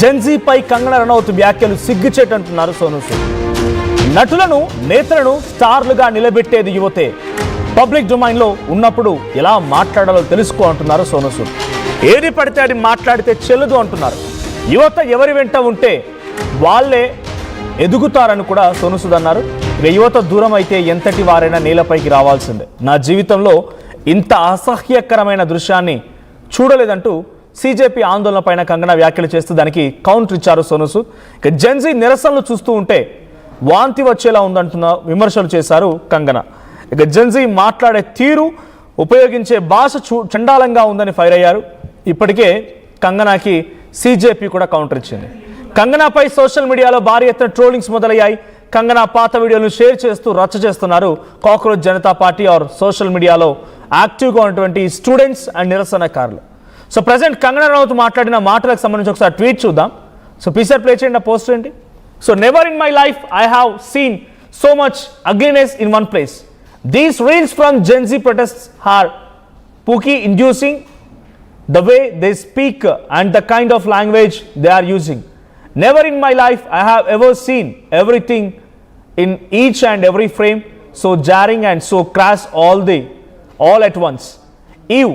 జెన్జీపై కంగనా రనౌత్ వ్యాఖ్యలు సిగ్గుచేటంటున్నారు సోనూ సూద్. నటులను నేతలను స్టార్లుగా నిలబెట్టేది యువతే. పబ్లిక్ డొమైన్లో ఉన్నప్పుడు ఎలా మాట్లాడాలో తెలుసుకో అంటున్నారు సోనూ సూద్. ఏది పడితే అది మాట్లాడితే చెల్లదు అంటున్నారు. యువత ఎవరి వెంట ఉంటే వాళ్ళే ఎదుగుతారని కూడా సోనూ సూద్ అన్నారు. ఇక యువత దూరం అయితే ఎంతటి వారైనా నేలపైకి రావాల్సిందే. నా జీవితంలో ఇంత అసహ్యకరమైన దృశ్యాన్ని చూడలేదంటూ సీజేపీ ఆందోళన పైన కంగనా వ్యాఖ్యలు చేస్తూ దానికి కౌంటర్ ఇచ్చారు సోనూ సూద్. ఇక జెన్జీ నిరసనలు చూస్తూ ఉంటే వాంతి వచ్చేలా ఉందంటున్న విమర్శలు చేశారు కంగనా. ఇక జెన్జీ మాట్లాడే తీరు, ఉపయోగించే భాష చండాలంగా ఉందని ఫైర్ అయ్యారు. ఇప్పటికే కంగనాకి సీజేపీ కూడా కౌంటర్ ఇచ్చింది. కంగనాపై సోషల్ మీడియాలో భారీ ఎత్తున ట్రోలింగ్స్ మొదలయ్యాయి. కంగనా పాత వీడియోలను షేర్ చేస్తూ రచ్చ చేస్తున్నారు cockroach Janata party or social మీడియాలో యాక్టివ్గా ఉన్నటువంటి స్టూడెంట్స్ అండ్ నిరసనకారులు. సో ప్రజెంట్ కంగనా రనౌత్ మాట్లాడిన మాటలకు సంబంధించి ఒకసారి ట్వీట్ చూద్దాం. సో పీసర్ ప్లే చేయండి. పోస్ట్ ఏంటి? So never in my life I have seen so much ugliness in one place. These reels from Gen Z protests are pooky inducing the way they speak and the kind of language they are using. Never in my life I have ever seen everything in each and every frame so jarring and so crass all at once. Eve,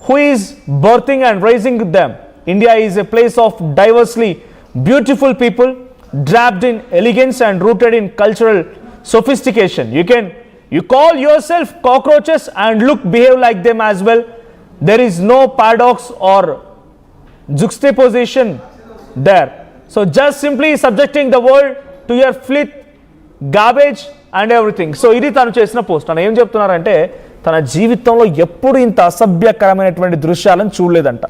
who is birthing and raising them? India is a place of diversely beautiful people, draped in elegance and rooted in cultural sophistication. You call yourself cockroaches and behave like them as well. There is no paradox or juxtaposition there. So just simply subjecting the world to your filth, garbage and everything. So ఇది తను చేసిన post. తను ఏం చెప్తున్నారంటే తన జీవితంలో ఎప్పుడు ఇంత అసభ్యకరమైనటువంటి దృశ్యాలను చూడలేదంట.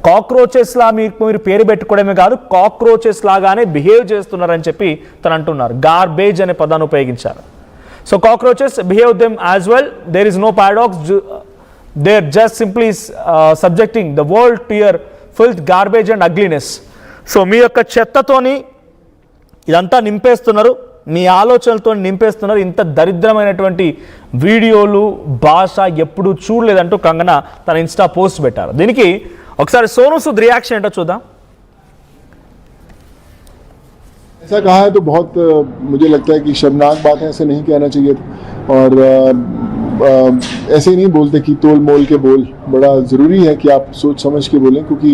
కాక్రోచెస్ లా మీరు పేరు పెట్టుకోవడమే కాదు, కాక్రోచెస్ లాగానే బిహేవ్ చేస్తున్నారని చెప్పి తను అంటున్నారు. గార్బేజ్ అనే పదాన్ని ఉపయోగించారు. So cockroaches behave them as well. There is no paradox. They are just simply subjecting the world to your filth, garbage and ugliness. So మీ యొక్క చెత్తతోని ఇదంతా నింపేస్తున్నారు, మీ ఆలోచనలతో నింపేస్తున్నారు. ఇంత దరిద్రమైనటువంటి వీడియోలు, భాష ఎప్పుడు చూడలేదంటూ కంగనా తన ఇన్స్టా పోస్ట్ పెట్టారు. దీనికి ఒకసారి సోనూ సూద్ రియాక్షన్ ఏంటో చూద్దాం. ऐसा कहा है तो बहुत मुझे लगता है कि शर्मनाक बात है, ऐसे नहीं कहना चाहिए था. और ऐसे ही नहीं बोलते कि तोल मोल के बोल. बड़ा ज़रूरी है कि आप सोच समझ के बोलें, क्योंकि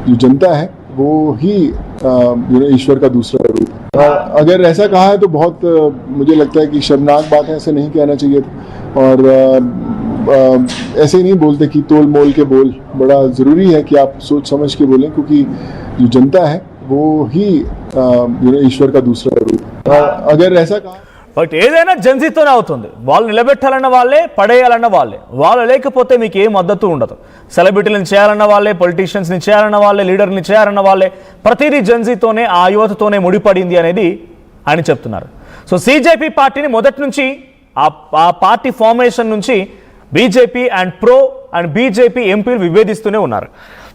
जो जनता है वो ही ईश्वर का दूसरा रूप है. अगर ऐसा कहा है तो बहुत मुझे लगता है कि शर्मनाक बात है, ऐसे नहीं कहना चाहिए था. और ऐसे ही नहीं बोलते कि तोल मोल के बोल. बड़ा ज़रूरी है कि आप सोच समझ के बोलें, क्योंकि जो जनता है वो ही ईश्वर का दूसरा रूप है. अगर ऐसा कहा బట్ ఏదైనా జెన్జీతోనే అవుతుంది. వాళ్ళు నిలబెట్టాలన్న వాళ్ళే, పడేయాలన్న వాళ్ళే. వాళ్ళు లేకపోతే మీకు ఏ మద్దతు ఉండదు. సెలబ్రిటీలను చేయాలన్న వాళ్ళే, పొలిటీషియన్స్ని చేయాలన్న వాళ్ళే, లీడర్ని చేయాలన్న వాళ్ళే. ప్రతిదీ జెన్జీతోనే, ఆ యువతతోనే ముడిపడింది అనేది ఆయన చెప్తున్నారు. సో సీజేపీ పార్టీని మొదటి నుంచి ఆ పార్టీ ఫార్మేషన్ నుంచి బీజేపీ అండ్ బీజేపీ ఎంపీలు విభేదిస్తూనే ఉన్నారు.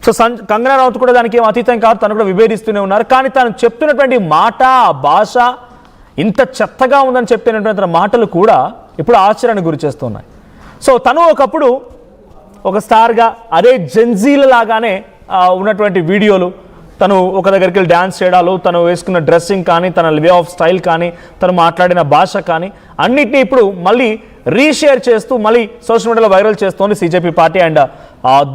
సో కంగనా రనౌత్ కూడా దానికి ఏం అతీతం కాదు, తను కూడా విభేదిస్తూనే ఉన్నారు. కానీ తను చెప్తున్నటువంటి మాట, భాష ఇంత చెత్తగా ఉందని చెప్పినటువంటి మాటలు కూడా ఇప్పుడు ఆశ్చర్యానికి గురి చేస్తున్నాయి. సో తను ఒకప్పుడు ఒక స్టార్గా అదే జెన్జీల లాగానే ఉన్నటువంటి వీడియోలు, తను ఒక దగ్గరికి వెళ్ళి డ్యాన్స్ చేయడాలు, తను వేసుకున్న డ్రెస్సింగ్ కానీ, తన వే ఆఫ్ స్టైల్ కానీ, తను మాట్లాడిన భాష కానీ అన్నిటినీ ఇప్పుడు మళ్ళీ రీషేర్ చేస్తూ మళ్ళీ సోషల్ మీడియాలో వైరల్ చేస్తోంది CJP party and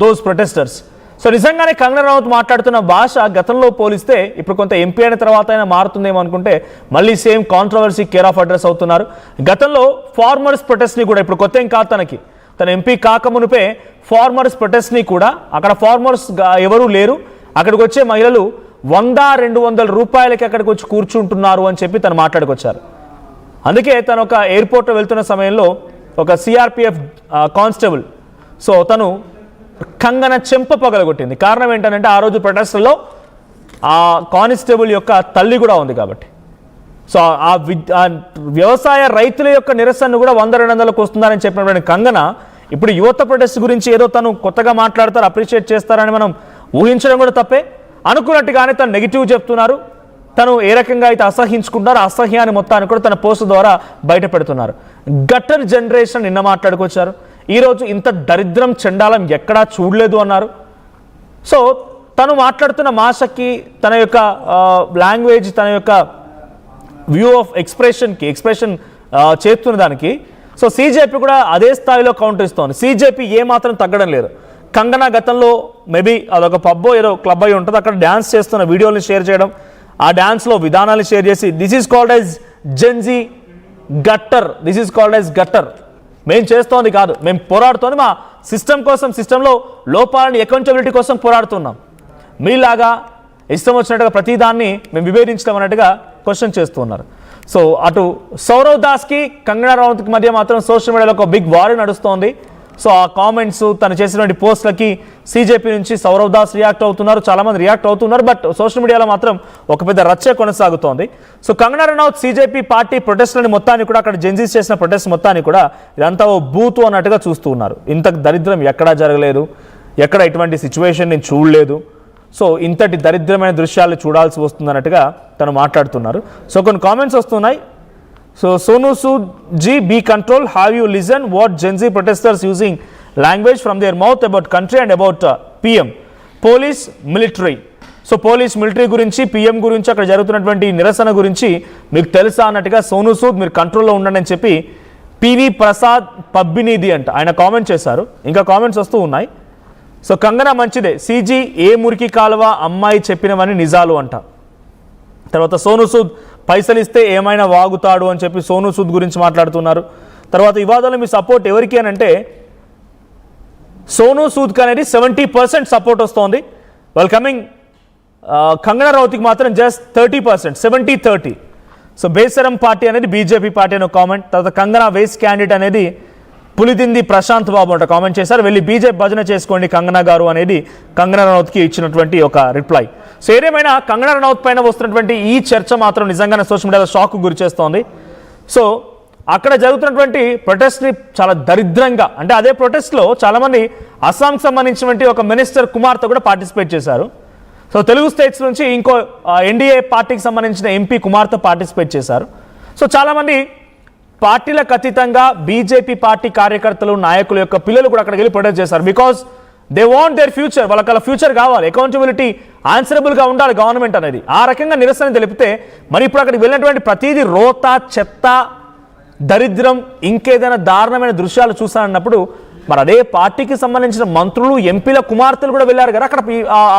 those protesters. So నిజంగానే కంగనా రనౌత్ మాట్లాడుతున్న భాష గతంలో పోలిస్తే ఇప్పుడు కొంత ఎంపీ అయిన తర్వాత అయినా మారుతుందేమో అనుకుంటే మళ్ళీ same controversy care of address అవుతున్నారు. గతంలో ఫార్మర్స్ ప్రొటెస్ట్ని కూడా, ఇప్పుడు కొత్త ఏం కాదు తనకి, తన ఎంపీ కాకమునిపే ఫార్మర్స్ ప్రొటెస్ట్ని కూడా, అక్కడ ఫార్మర్స్ ఎవరూ లేరు, అక్కడికి వచ్చే మహిళలు 100-200 రూపాయలకి అక్కడికి వచ్చి కూర్చుంటున్నారు అని చెప్పి తను మాట్లాడుకొచ్చారు. అందుకే తను ఒక ఎయిర్పోర్ట్లో వెళ్తున్న సమయంలో ఒక సిఆర్పిఎఫ్ కానిస్టేబుల్, సో తను కంగన చెంప పగలగొట్టింది. కారణం ఏంటంటే ఆ రోజు ప్రొటెస్ట్లో ఆ కానిస్టేబుల్ యొక్క తల్లి కూడా ఉంది కాబట్టి. సో ఆ వ్యవసాయ రైతుల యొక్క నిరసన కూడా 100-200లకు వస్తుందని చెప్పినటువంటి కంగన ఇప్పుడు యువత ప్రొటెస్ట్ గురించి ఏదో తను కొత్తగా మాట్లాడతారు, అప్రిషియేట్ చేస్తారని మనం ఊహించడం కూడా తప్పే. అనుకున్నట్టుగానే తను నెగిటివ్ చెప్తున్నారు. తను ఏ రకంగా అయితే అసహించుకుంటారో అసహ్యాన్ని మొత్తాన్ని కూడా తన పోస్ట్ ద్వారా బయట పెడుతున్నారు. గట్టర్ జనరేషన్ నిన్న మాట్లాడుకొచ్చారు. ఈరోజు ఇంత దరిద్రం, చండాలం ఎక్కడా చూడలేదు అన్నారు. సో తను మాట్లాడుతున్న భాషకి, తన యొక్క లాంగ్వేజ్, తన యొక్క వ్యూ ఆఫ్ ఎక్స్ప్రెషన్ చేస్తున్న దానికి సో సీజేపీ కూడా అదే స్థాయిలో కౌంటర్ ఇస్తోంది. సీజేపీ ఏమాత్రం తగ్గడం లేదు. కంగనా గతంలో మేబీ అదొక పబ్బో ఏదో క్లబ్ అయి ఉంటుంది, అక్కడ డ్యాన్స్ చేస్తున్న వీడియోని షేర్ చేయడం, ఆ డ్యాన్స్లో విధానాన్ని షేర్ చేసి this is called as Gen Z gutter, this is called as gutter. మేము చేస్తోంది కాదు, మేము పోరాడుతోంది మా సిస్టమ్ కోసం, సిస్టంలో లోపాలని అకౌంటబిలిటీ కోసం పోరాడుతున్నాం. మీలాగా ఇష్టం వచ్చినట్టుగా ప్రతిదాన్ని మేము విభేదించడం అన్నట్టుగా క్వశ్చన్ చేస్తున్నారు. సో అటు సౌరవ్ దాస్కి కంగనా రనౌత్కి మధ్య మాత్రం సోషల్ మీడియాలో ఒక బిగ్ వార్ నడుస్తోంది. సో ఆ కామెంట్స్, తను చేసినటువంటి పోస్టులకి సీజేపీ నుంచి సౌరవ్ దాస్ రియాక్ట్ అవుతున్నారు, చాలామంది రియాక్ట్ అవుతున్నారు. బట్ సోషల్ మీడియాలో మాత్రం ఒక పెద్ద రచ్చ కొనసాగుతోంది. So Kangana Ranaut BJP party ప్రొటెస్ట్లని మొత్తాన్ని కూడా, అక్కడ జెన్జీస్ చేసిన ప్రొటెస్ట్ మొత్తాన్ని కూడా ఇదంతా ఓ బూతు అన్నట్టుగా చూస్తూ ఉన్నారు. ఇంత దరిద్రం ఎక్కడా జరగలేదు, ఎక్కడ ఇటువంటి సిచ్యువేషన్ నేను చూడలేదు, సో ఇంతటి దరిద్రమైన దృశ్యాలు చూడాల్సి వస్తుంది అన్నట్టుగా తను మాట్లాడుతున్నారు. సో కొన్ని కామెంట్స్ వస్తున్నాయి. So Sonu Sood ji be control, have you listen what Gen Z protesters using language from their mouth about country and about PM, police, military. So police, military గురించి, పిఎం గురించి, అక్కడ జరుగుతున్నటువంటి నిరసన గురించి మీకు తెలుసా అన్నట్టుగా సోను సూద్ మీరు కంట్రోల్లో ఉండండి అని చెప్పి పివి ప్రసాద్ పబ్బినీది అంట ఆయన కామెంట్ చేశారు. ఇంకా కామెంట్స్ వస్తూ ఉన్నాయి. సో కంగనా మంచిదే, సీజీ ఏ మురికి కాలువ అమ్మాయి చెప్పినవని నిజాలు అంట. తర్వాత సోను సూద్ పైసలు ఇస్తే ఏమైనా వాగుతాడు అని చెప్పి సోను సూద్ గురించి మాట్లాడుతున్నారు. తర్వాత వివాదంలో మీ సపోర్ట్ ఎవరికి అని అంటే సోను సూద్కి అనేది 70% సపోర్ట్ వస్తోంది. వాళ్ళు కమింగ్ కంగనా రనౌత్కి మాత్రం జస్ట్ 30%, 70-30. సో బేసరం పార్టీ అనేది బీజేపీ పార్టీ అని ఒక కామెంట్. తర్వాత కంగనా వేస్ క్యాండిడేట్ అనేది పులిదింది ప్రశాంత్ బాబు అంట కామెంట్ చేశారు. వెళ్ళి బీజేపీ భజన చేసుకోండి కంగనా గారు అనేది కంగనా రనౌత్కి ఇచ్చినటువంటి ఒక రిప్లై. సో ఏదేమైనా కంగనా రనౌత్ పైన వస్తున్నటువంటి ఈ చర్చ మాత్రం నిజంగానే సోషల్ మీడియాలో షాక్ గురి చేస్తోంది. సో అక్కడ జరుగుతున్నటువంటి ప్రొటెస్ట్ని చాలా దరిద్రంగా, అంటే అదే ప్రొటెస్ట్లో చాలామంది అస్సాంకి సంబంధించినటువంటి ఒక మినిస్టర్ కుమార్తె కూడా పార్టిసిపేట్ చేశారు. సో తెలుగు స్టేట్స్ నుంచి ఇంకో ఎన్డీఏ పార్టీకి సంబంధించిన ఎంపీ కుమార్తె పార్టిసిపేట్ చేశారు. సో చాలామంది పార్టీలకు అతీతంగా బీజేపీ పార్టీ కార్యకర్తలు, నాయకుల యొక్క పిల్లలు కూడా అక్కడికి వెళ్ళి ప్రొటెస్ట్ చేశారు. Because they want their future, వాళ్ళ ఫ్యూచర్ కావాలి, అకౌంటబిలిటీ, ఆన్సరబుల్గా ఉండాలి గవర్నమెంట్ అనేది. ఆ రకంగా నిరసన తెలిపితే మరి ఇప్పుడు అక్కడికి వెళ్ళినటువంటి ప్రతిదీ రోత, చెత్త, దరిద్రం, ఇంకేదైనా దారుణమైన దృశ్యాలు చూసానన్నప్పుడు మరి అదే పార్టీకి సంబంధించిన మంత్రులు, ఎంపీల కుమార్తెలు కూడా వెళ్ళారు కదా అక్కడ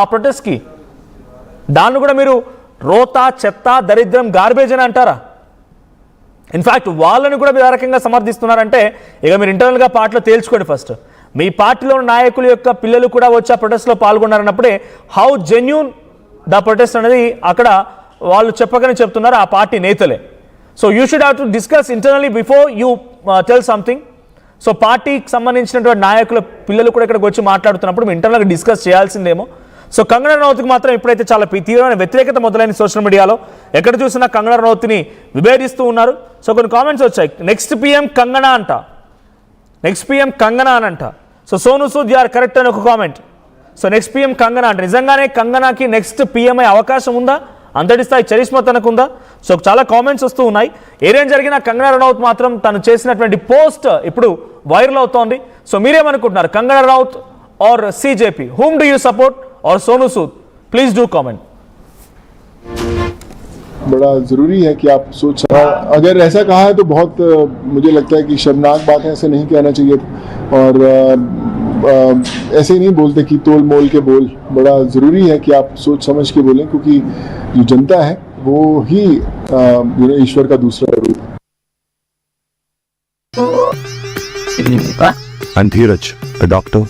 ఆ ప్రొటెస్ట్కి. దాన్ని కూడా మీరు రోత, చెత్త, దరిద్రం, గార్బేజ్ అని అంటారా? ఇన్ఫ్యాక్ట్ వాళ్ళని కూడా మీరు ఆ రకంగా సమర్థిస్తున్నారంటే ఇక మీరు ఇంటర్నల్గా పార్టీలో తేల్చుకోండి. ఫస్ట్ మీ పార్టీలో నాయకుల యొక్క పిల్లలు కూడా వచ్చి ఆ ప్రొటెస్ట్లో పాల్గొన్నారన్నప్పుడే హౌ జెన్యూన్ ద ప్రొటెస్ట్ అనేది అక్కడ వాళ్ళు చెప్పకనే చెప్తున్నారు ఆ పార్టీ నేతలే. So you should have to discuss internally before you tell something. So పార్టీకి సంబంధించినటువంటి నాయకుల పిల్లలు కూడా ఇక్కడికి వచ్చి మాట్లాడుతున్నప్పుడు ఇంటర్నల్గా డిస్కస్ చేయాల్సిందేమో. సో కంగనా రనౌత్కి మాత్రం ఇప్పుడైతే చాలా తీవ్రమైన వ్యతిరేకత మొదలైన సోషల్ మీడియాలో ఎక్కడ చూసినా కంగనా రనౌత్ని విభేదిస్తూ ఉన్నారు. సో కొన్ని కామెంట్స్ వచ్చాయి, నెక్స్ట్ పిఎం కంగనా అంట, నెక్స్ట్ పిఎం కంగనా అని అంట. So Sonu Sood are correct అని ఒక comment. So next PM Kangana అంటే నిజంగానే కంగనాకి నెక్స్ట్ పిఎం అయ్యే అవకాశం ఉందా? అంతటి స్థాయి చరిష్మా తనకుందా? సో చాలా కామెంట్స్ వస్తూ ఉన్నాయి. ఏదేం జరిగినా కంగనా రనౌత్ మాత్రం తను చేసినటువంటి పోస్ట్ ఇప్పుడు వైరల్ అవుతోంది. సో మీరేమనుకుంటున్నారు, Kangana Ranaut are CJP? whom do you support? और Sonu Sood, please do comment. बड़ा ज़रूरी है कि आप सोच, अगर ऐसा कहा है तो बहुत मुझे लगता है कि शर्मनाक बात है, ऐसे नहीं कहना चाहिए. और ऐसे नहीं बोलते कि तोल मोल के बोल. बड़ा ज़रूरी है कि आप सोच समझ के बोलें, क्योंकि जो जनता है वो ही ईश्वर का दूसरा रूप है. And Dheeraj, a doctor